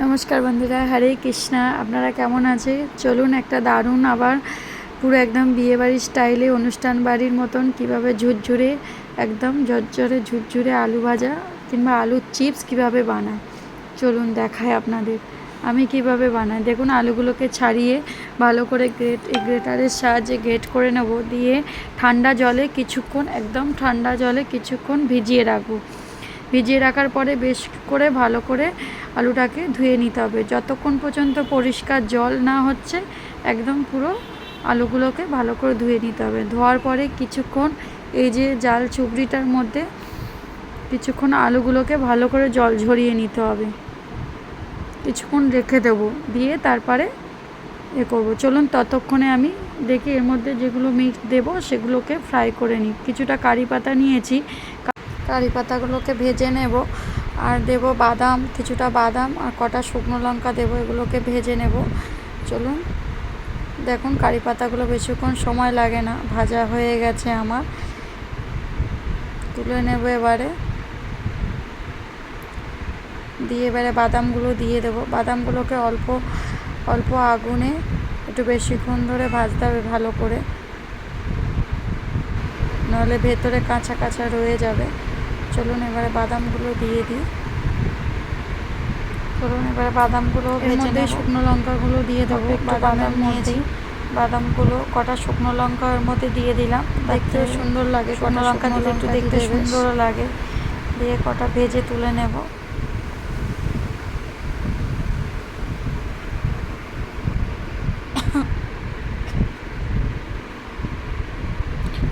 নমস্কার বন্ধুরা, হরে কৃষ্ণা। আপনারা কেমন আছে? চলুন একটা দারুণ আবার পুরো একদম বিয়েবাড়ির স্টাইলে অনুষ্ঠান বাড়ির মতন কীভাবে ঝুরঝুরে একদম ঝরঝরে ঝুরঝুরে আলু ভাজা কিংবা আলুর চিপস কীভাবে বানায় চলুন দেখায় আপনাদের। আমি কিভাবে বানাই দেখুন। আলুগুলোকে ছাড়িয়ে ভালো করে গ্রেটারের সাহায্যে গ্রেট করে নেব, দিয়ে ঠান্ডা জলে কিছুক্ষণ, একদম ঠান্ডা জলে কিছুক্ষণ ভিজিয়ে রাখবো। ভিজিয়ে রাখার পরে বেশ করে ভালো করে আলুটাকে ধুয়ে নিতে হবে। যতক্ষণ পর্যন্ত পরিষ্কার জল না হচ্ছে একদম পুরো আলুগুলোকে ভালো করে ধুয়ে নিতে হবে। ধোয়ার পরে কিছুক্ষণ এই যে জাল চুবড়িটার মধ্যে কিছুক্ষণ আলুগুলোকে ভালো করে জল ঝরিয়ে নিতে হবে, কিছুক্ষণ রেখে দেবো, দিয়ে তারপরে করবো। চলুন ততক্ষণে আমি দেখি এর মধ্যে যেগুলো মিক্স দেবো সেগুলোকে ফ্রাই করে নিই। কিছুটা কারি পাতা নিয়েছি, কারি পাতাগুলোকে ভেজে নেব। আর দেব বাদাম, কিছুটা বাদাম আর কটা শুকনো লঙ্কা দেবো, এগুলোকে ভেজে নেব। চলুন দেখুন, কারি পাতাগুলো বেশিক্ষণ সময় লাগে না, ভাজা হয়ে গেছে আমার। তুলে নেব এবারে, দিয়ে এবারে বাদামগুলো দিয়ে দেবো। বাদামগুলোকে অল্প অল্প আগুনে একটু বেশিক্ষণ ধরে ভাজতে হবে ভালো করে, নাহলে ভেতরে কাঁচা কাঁচা রয়ে যাবে। চলুন এবারে বাদামগুলো দিয়ে দিই। চলুন এবারে বাদামগুলো ভেজে নেব। শুকনো লঙ্কাগুলো দিয়ে দেবো। বাদামের মধ্যেই বাদামগুলো কটা শুকনো লঙ্কার মধ্যে দিয়ে দিলাম, দেখতেও সুন্দর লাগে। কটা লঙ্কা দিলে একটু দেখতে সুন্দরও লাগে। দিয়ে কটা ভেজে তুলে নেব।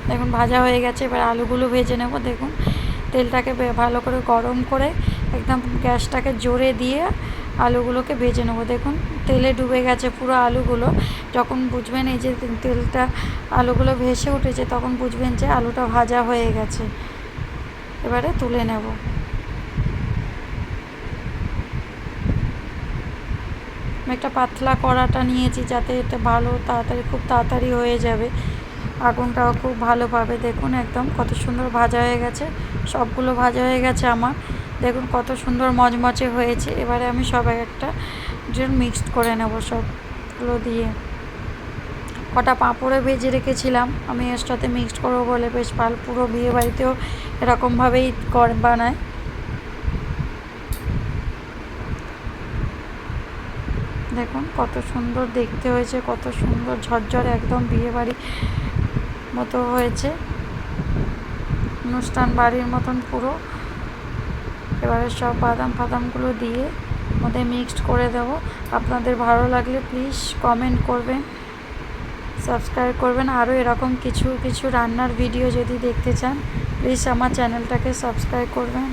দেখুন ভাজা হয়ে গেছে, এবার আলুগুলো ভেজে নেব। দেখুন তেলটাকে ভালো করে গরম করে একদম গ্যাসটাকে জোরে দিয়ে আলুগুলোকে ভেজে নেব। দেখুন তেলে ডুবে গেছে পুরো আলুগুলো। যখন বুঝবেন এই যে তেলটা আলুগুলো ভেসে উঠেছে, তখন বুঝবেন যে আলুটা ভাজা হয়ে গেছে। এবারে তুলে নেব। আমি একটা পাতলা কড়াটা নিয়েছি, যাতে এটা ভালো তাড়াতাড়ি খুব তাড়াতাড়ি হয়ে যাবে, আগুনটাও খুব ভালো পাবে। দেখুন একদম কত সুন্দর ভাজা হয়ে গেছে, সবগুলো ভাজা হয়ে গেছে আমার। দেখুন কত সুন্দর মচমচে হয়েছে। এবারে আমি সব একটা মিক্সড করে নেব সবগুলো দিয়ে। কটা পাঁপড়ে ভেজে রেখেছিলাম আমি এর সাথে মিক্সড করবো বলে, বেশ ভালো। পুরো বিয়ে বাড়িতেও এরকমভাবেই বানায়। দেখুন কত সুন্দর দেখতে হয়েছে, কত সুন্দর ঝরঝরে একদম বিয়ে বাড়ি মতো হয়েছে, অনুষ্ঠান বাড়ির মতন পুরো। এবারে সব বাদাম ফাদামগুলো দিয়ে মধ্যে মিক্সড করে দেবো। আপনাদের ভালো লাগলে প্লিজ কমেন্ট করবেন, সাবস্ক্রাইব করবেন। আরও এরকম কিছু কিছু রান্নার ভিডিও যদি দেখতে চান, প্লিজ আমার চ্যানেলটাকে সাবস্ক্রাইব করবেন।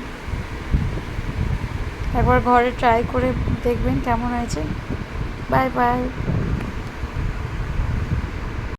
একবার ঘরে ট্রাই করে দেখবেন কেমন হয়েছে। Bye bye.